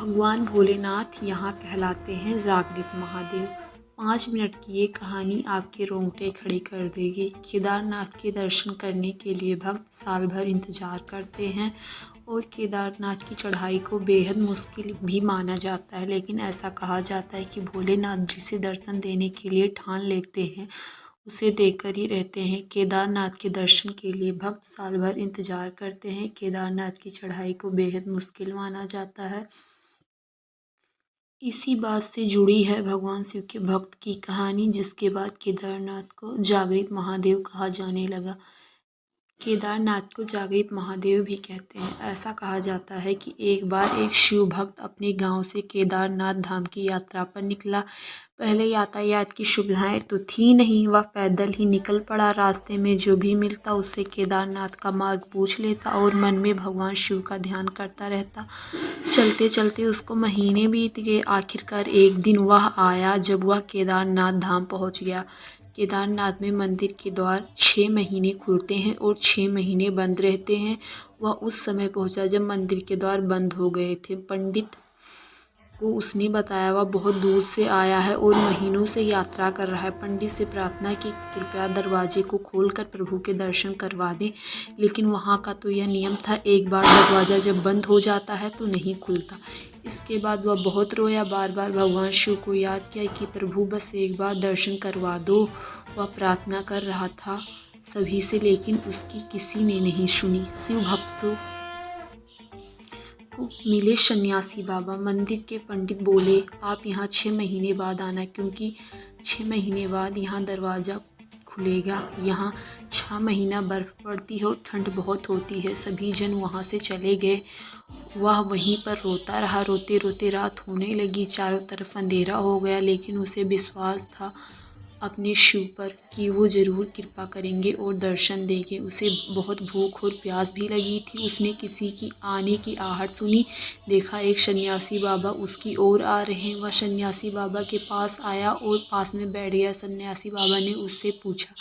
भगवान भोलेनाथ यहाँ कहलाते हैं जागृत महादेव। 5 मिनट की ये कहानी आपके रोंगटे खड़े कर देगी। केदारनाथ के दर्शन करने के लिए भक्त साल भर इंतजार करते हैं और केदारनाथ की चढ़ाई को बेहद मुश्किल भी माना जाता है, लेकिन ऐसा कहा जाता है कि भोलेनाथ जिसे दर्शन देने के लिए ठान लेते हैं उसे देकर ही रहते हैं। केदारनाथ के दर्शन के लिए भक्त साल भर इंतजार करते हैं। केदारनाथ की चढ़ाई को बेहद मुश्किल माना जाता है। इसी बात से जुड़ी है भगवान शिव के भक्त की कहानी, जिसके बाद केदारनाथ को जागृत महादेव कहा जाने लगा। केदारनाथ को जागृत महादेव भी कहते हैं। ऐसा कहा जाता है कि एक बार एक शिव भक्त अपने गांव से केदारनाथ धाम की यात्रा पर निकला। पहले यातायात की सुविधाएं तो थी नहीं, वह पैदल ही निकल पड़ा। रास्ते में जो भी मिलता उससे केदारनाथ का मार्ग पूछ लेता और मन में भगवान शिव का ध्यान करता रहता। चलते चलते उसको महीने बीत गए। आखिरकार एक दिन वह आया जब वह केदारनाथ धाम पहुंच गया। केदारनाथ में मंदिर के द्वार 6 महीने खुलते हैं और 6 महीने बंद रहते हैं। वह उस समय पहुंचा जब मंदिर के द्वार बंद हो गए थे। पंडित को उसने बताया वह बहुत दूर से आया है और महीनों से यात्रा कर रहा है। पंडित से प्रार्थना की कृपया दरवाजे को खोलकर प्रभु के दर्शन करवा दें, लेकिन वहाँ का तो यह नियम था, एक बार दरवाज़ा जब बंद हो जाता है तो नहीं खुलता। इसके बाद वह बहुत रोया, बार बार भगवान शिव को याद किया कि प्रभु बस एक बार दर्शन करवा दो। वह प्रार्थना कर रहा था सभी से, लेकिन उसकी किसी ने नहीं सुनी। शिव भक्तों को मिले सन्यासी बाबा। मंदिर के पंडित बोले, आप यहाँ 6 महीने बाद आना, क्योंकि 6 महीने बाद यहाँ दरवाज़ा खुलेगा। यहाँ 6 महीना बर्फ़ पड़ती है और ठंड बहुत होती है। सभी जन वहाँ से चले गए। वह वहीं पर रोता रहा। रोते रोते रात होने लगी, चारों तरफ अंधेरा हो गया, लेकिन उसे विश्वास था अपने शिव पर कि वो ज़रूर कृपा करेंगे और दर्शन देंगे। उसे बहुत भूख और प्यास भी लगी थी। उसने किसी की आने की आहट सुनी। देखा एक सन्यासी बाबा उसकी ओर आ रहे हैं। वह सन्यासी बाबा के पास आया और पास में बैठ गया। सन्यासी बाबा ने उससे पूछा,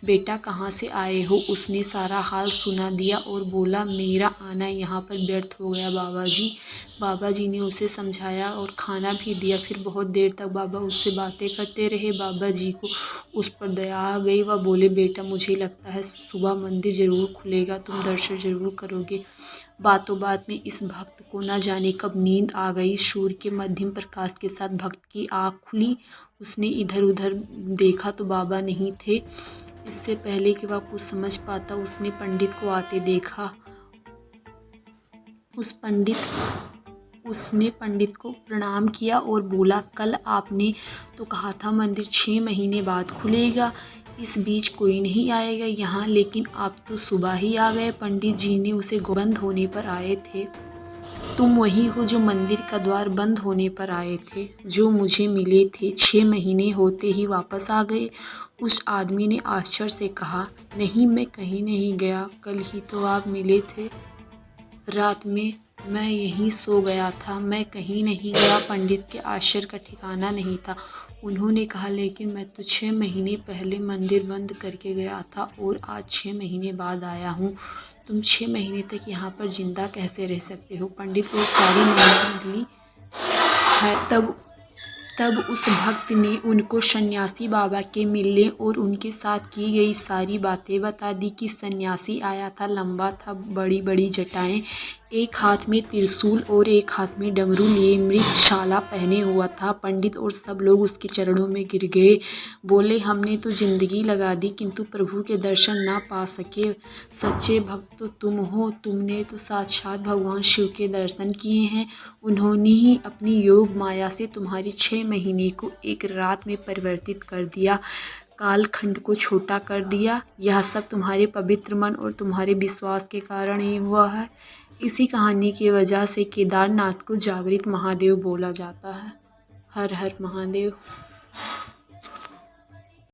बेटा कहाँ से आए हो? उसने सारा हाल सुना दिया और बोला, मेरा आना यहाँ पर व्यर्थ हो गया बाबा जी। बाबा जी ने उसे समझाया और खाना भी दिया। फिर बहुत देर तक बाबा उससे बातें करते रहे। बाबा जी को उस पर दया आ गई। वह बोले, बेटा मुझे लगता है सुबह मंदिर ज़रूर खुलेगा, तुम दर्शन ज़रूर करोगे। बातों बात में इस भक्त को न जाने कब नींद आ गई। सूर्य के मध्यम प्रकाश के साथ भक्त की आँख खुली। उसने इधर उधर देखा तो बाबा नहीं थे। इससे पहले कि वह कुछ समझ पाता उसने पंडित को आते देखा। उसने पंडित को प्रणाम किया और बोला, कल आपने तो कहा था मंदिर 6 महीने बाद खुलेगा, इस बीच कोई नहीं आएगा यहाँ, लेकिन आप तो सुबह ही आ गए। पंडित जी ने उसे बंद होने पर आए थे। तुम वही हो जो मंदिर का द्वार बंद होने पर आए थे, जो मुझे मिले थे। 6 महीने होते ही वापस आ गए। उस आदमी ने आश्चर्य से कहा, नहीं मैं कहीं नहीं गया, कल ही तो आप मिले थे। रात में मैं यहीं सो गया था, मैं कहीं नहीं गया। पंडित के आश्चर्य का ठिकाना नहीं था। उन्होंने कहा, लेकिन मैं तो 6 महीने पहले मंदिर बंद करके गया था और आज 6 महीने बाद आया हूँ। तुम 6 महीने तक यहाँ पर जिंदा कैसे रह सकते हो? पंडित को सारी मालूम है। तब उस भक्त ने उनको सन्यासी बाबा के मिलने और उनके साथ की गई सारी बातें बता दी कि सन्यासी आया था, लंबा था, बड़ी बड़ी जटाएं, एक हाथ में त्रिशूल और एक हाथ में डमरू लिए, मृगशाला पहने हुआ था। पंडित और सब लोग उसके चरणों में गिर गए। बोले, हमने तो जिंदगी लगा दी किंतु प्रभु के दर्शन ना पा सके। सच्चे भक्त तो तुम हो, तुमने तो साक्षात भगवान शिव के दर्शन किए हैं। उन्होंने ही अपनी योग माया से तुम्हारी 6 महीने को एक रात में परिवर्तित कर दिया, कालखंड को छोटा कर दिया। यह सब तुम्हारे पवित्र मन और तुम्हारे विश्वास के कारण ही हुआ है। इसी कहानी की वजह से केदारनाथ को जागृत महादेव बोला जाता है। हर हर महादेव।